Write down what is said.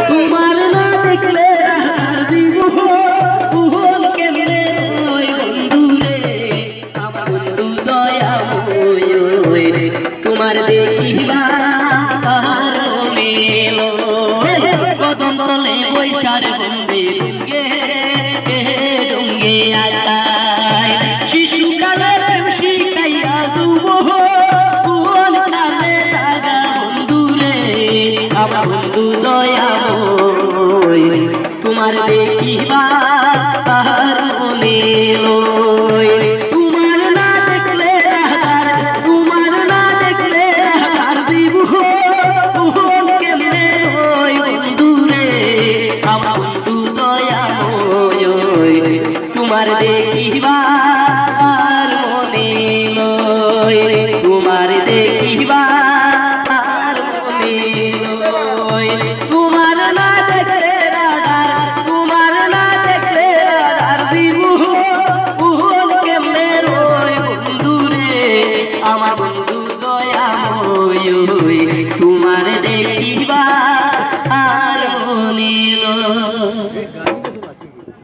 তোমার না দেখলে জীবন কেমনে বন্ধুরে আমার বন্ধু দয়াময় তোমার দেখিবা কদম তলে বৈশার বন্দে ডুঙ্গে আটায় শিশুকালের শিখাইয়া দুব আমার বন্ধু দয়াময় তোমার দেখিবার মনে লয় তোমার না দেখলে তোমার না দেখলে আর দিব কেমনে রই বন্ধুরে আমার বন্ধু দয়াময় তোমার দেখিবার মনে লয় তোমার দেখিবার তুমি